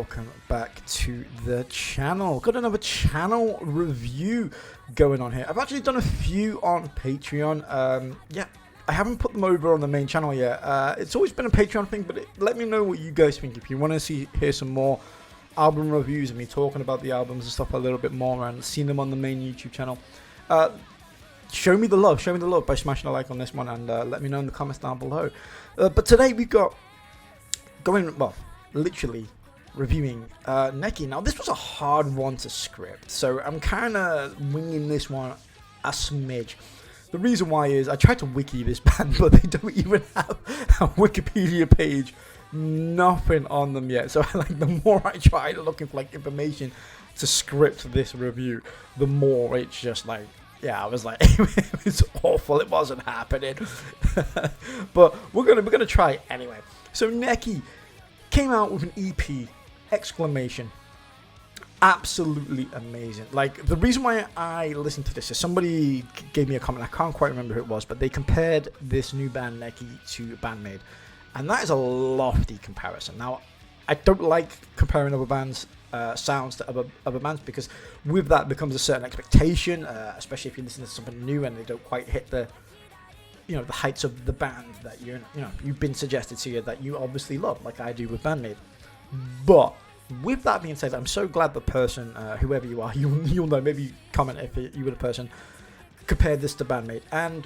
welcome back to the channel. Got another channel review going on here. I've actually done a few on Patreon. Yeah, I haven't put them over on the main channel yet. It's always been a Patreon thing, but let me know what you guys think. If you want to hear some more album reviews and me talking about the albums and stuff a little bit more and seeing them on the main YouTube channel, show me the love by smashing a like on this one, and let me know in the comments down below. But today we've got literally reviewing Neki. Now this was a hard one to script, so I'm kind of winging this one a smidge. The reason why is I tried to wiki this band, but they don't even have a Wikipedia page, nothing on them yet. So the more I tried looking for information to script this review, the more it's just I was like, it's awful. It wasn't happening. But we're gonna try it anyway. So Neki came out with an EP, Exclamat. Absolutely amazing. The reason why I listened to this is somebody gave me a comment. I can't quite remember who it was, but they compared this new band Neki to Bandmade, and that is a lofty comparison. Now, I don't like comparing other bands' sounds to other bands, because with that becomes a certain expectation, especially if you listen to something new and they don't quite hit the the heights of the band that you've been suggested to you that you obviously love, like I do with Bandmade. But with that being said, I'm so glad the person, whoever you are, you'll know, maybe comment if you were the person, compared this to Bandmade. And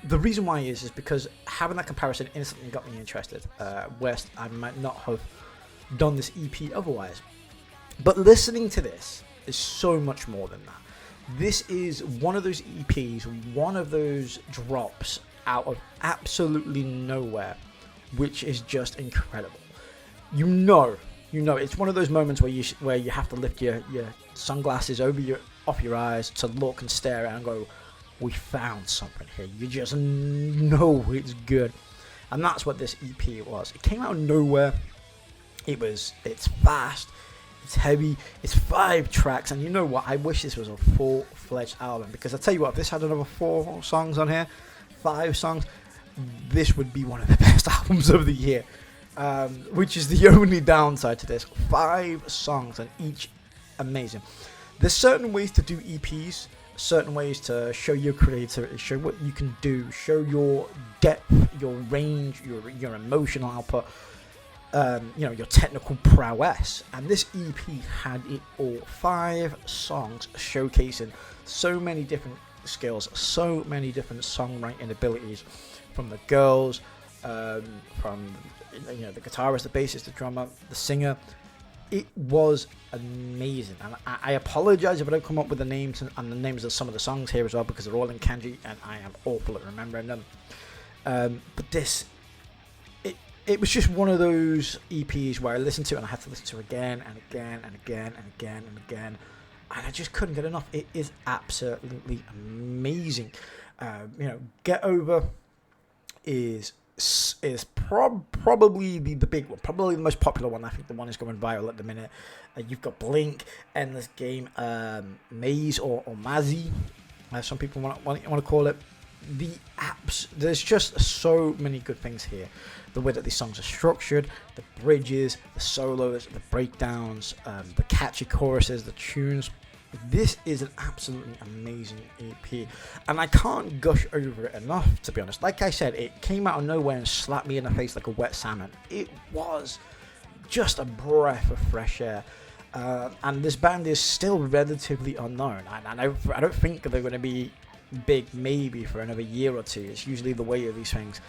the reason why is because having that comparison instantly got me interested, whereas I might not have done this EP otherwise. But listening to this is so much more than that. This is one of those EPs, one of those drops out of absolutely nowhere, which is just incredible. You know, it's one of those moments where you have to lift your sunglasses off your eyes to look and stare at and go, we found something here. You just know it's good. And that's what this EP was. It came out of nowhere. It's fast. It's heavy, it's 5 tracks, and you know what, I wish this was a full-fledged album, because I tell you what, if this had another 4 songs on here, 5 songs, this would be one of the best albums of the year, which is the only downside to this. 5 songs, and each amazing. There's certain ways to do EPs, certain ways to show your creativity, show what you can do, show your depth, your range, your emotional output, your technical prowess, and this EP had it all. 5 songs showcasing so many different skills, so many different songwriting abilities from the girls, from the guitarist, the bassist, the drummer, the singer. It was amazing, and I apologize if I don't come up with the names and the names of some of the songs here as well, because they're all in kanji and I am awful at remembering them. But this, it was just one of those EPs where I listened to it and I had to listen to it again and again and again and again and again, and I just couldn't get enough. It is absolutely amazing. Get Over is probably the big one, probably the most popular one. I think the one is going viral at the minute. You've got Blink, Endless Game, Maze or Mazzy, as some people want to call it. The apps, there's just so many good things here. The way that these songs are structured, the bridges, the solos, the breakdowns, the catchy choruses, the tunes. This is an absolutely amazing EP, and I can't gush over it enough, to be honest. Like I said, it came out of nowhere and slapped me in the face like a wet salmon. It was just a breath of fresh air. And this band is still relatively unknown, and I don't think they're going to be big maybe for another year or two. It's usually the way of these things,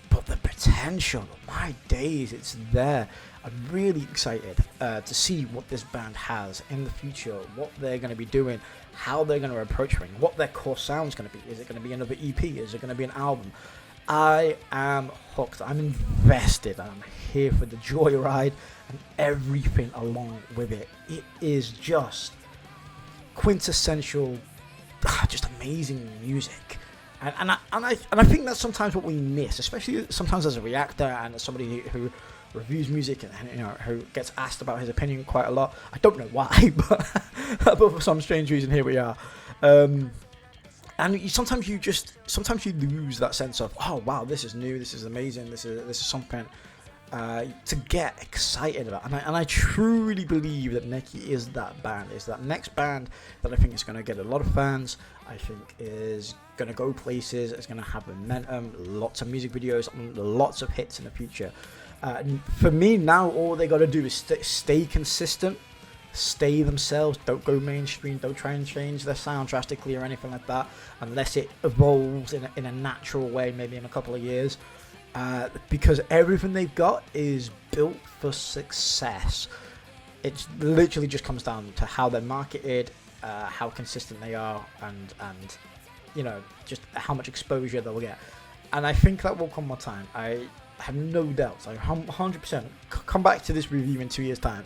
but the potential, my days, it's there. I'm really excited to see what this band has in the future, what they're going to be doing, how they're going to approach things, what their core sound's going to be. Is it going to be another EP? Is it going to be an album? I am hooked. I'm invested, and I'm here for the joyride and everything along with it. It is just quintessential, just amazing music, and I think that's sometimes what we miss, especially sometimes as a reactor and as somebody who reviews music and who gets asked about his opinion quite a lot. I don't know why, but for some strange reason, here we are. And sometimes you lose that sense of, oh wow, this is new, this is amazing, this is something to get excited about. And I truly believe that Neki is that band. It's that next band that I think is going to get a lot of fans. I think is going to go places. It's going to have momentum, lots of music videos, lots of hits in the future. For me now, all they got to do is stay consistent, stay themselves, don't go mainstream, don't try and change their sound drastically or anything like that, unless it evolves in a natural way, maybe in a couple of years. Because everything they've got is built for success. It literally just comes down to how they're marketed, how consistent they are, and you know, just how much exposure they'll get. And I think that will come more time. I have no doubts. I 100% come back to this review in 2 years' time,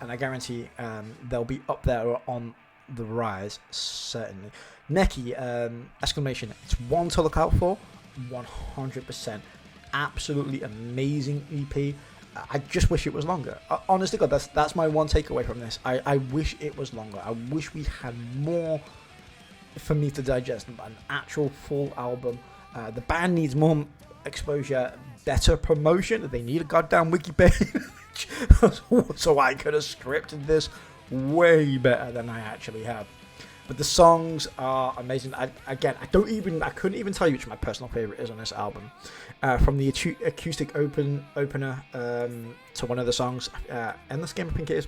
and I guarantee they'll be up there or on the rise, certainly. Neki, Exclamat, it's one to look out for, 100%. Absolutely amazing EP. I just wish it was longer. Honestly, God, that's my one takeaway from this. I wish it was longer. I wish we had more for me to digest. An actual full album. The band needs more exposure, better promotion. They need a goddamn wiki page so I could have scripted this way better than I actually have. But the songs are amazing. I couldn't even tell you which my personal favorite is on this album. From the acoustic opener to one of the songs, Endless Game, I think it is,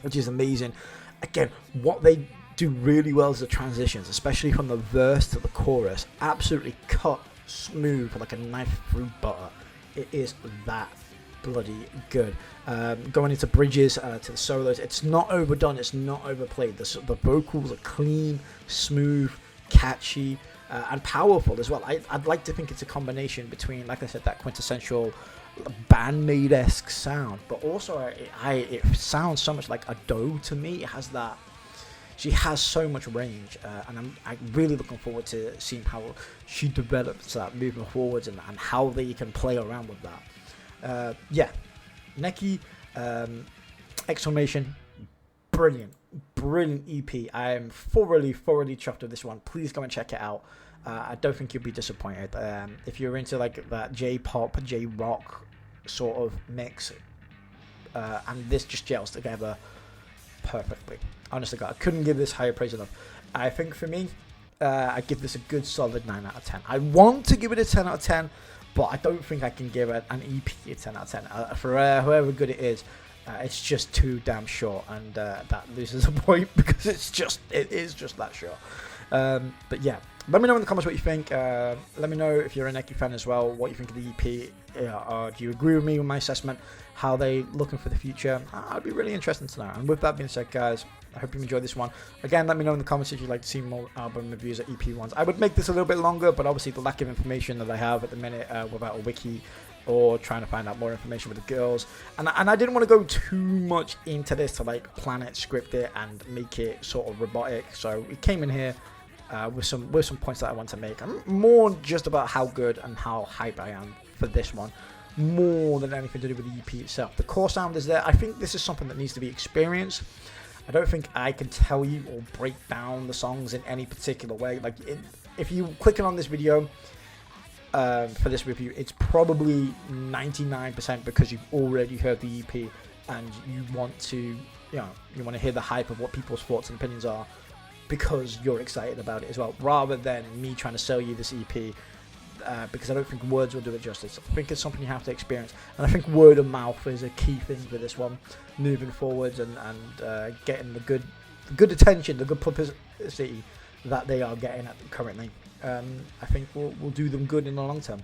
which is amazing. Again, what they do really well is the transitions, especially from the verse to the chorus. Absolutely cut smooth like a knife through butter. It is that bloody good. Going into bridges to the solos, it's not overdone, it's not overplayed. The vocals are clean, smooth, catchy, and powerful as well. I'd like to think it's a combination between, like I said, that quintessential Bandmate-esque sound, but also it sounds so much like Ado to me. It has that. She has so much range, and I'm really looking forward to seeing how she develops that moving forwards and how they can play around with that. Neki, Exclamat, brilliant EP. I am thoroughly chuffed with this one. Please go and check it out. I don't think you'll be disappointed. If you're into like that J-pop, J-rock sort of mix, and this just gels together perfectly. Honestly, God, I couldn't give this higher praise enough. I think for me, I give this a good solid 9 out of 10. I want to give it a 10 out of 10, but I don't think I can give it an EP a 10 out of 10. For however good it is, it's just too damn short, and that loses a point because it is just that short. But yeah, let me know in the comments what you think. Let me know if you're a Neki fan as well, what you think of the EP. Do you agree with me with my assessment? How they looking for the future? I'd be really interested to know. And with that being said, guys, I hope you enjoyed this one. Again, let me know in the comments if you'd like to see more album reviews or EP ones. I would make this a little bit longer, but obviously the lack of information that I have at the minute without a wiki or trying to find out more information with the girls, and I didn't want to go too much into this to like plan it, script it, and make it sort of robotic. So we came in here with some points that I want to make. I'm more just about how good and how hype I am for this one, more than anything to do with the EP itself. The core sound is there. I think this is something that needs to be experienced. I don't think I can tell you or break down the songs in any particular way. Like, if you clicking on this video for this review, it's probably 99% because you've already heard the EP and you want to hear the hype of what people's thoughts and opinions are because you're excited about it as well, rather than me trying to sell you this EP. Because I don't think words will do it justice. I think it's something you have to experience, and I think word of mouth is a key thing for this one, moving forwards and getting the good attention, the good publicity that they are getting at currently. I think will do them good in the long term.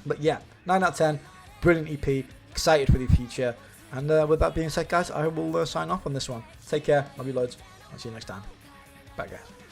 But yeah, 9 out of 10, brilliant EP, excited for the future. And with that being said, guys, I will sign off on this one. Take care, love you loads, I'll see you next time. Bye, guys.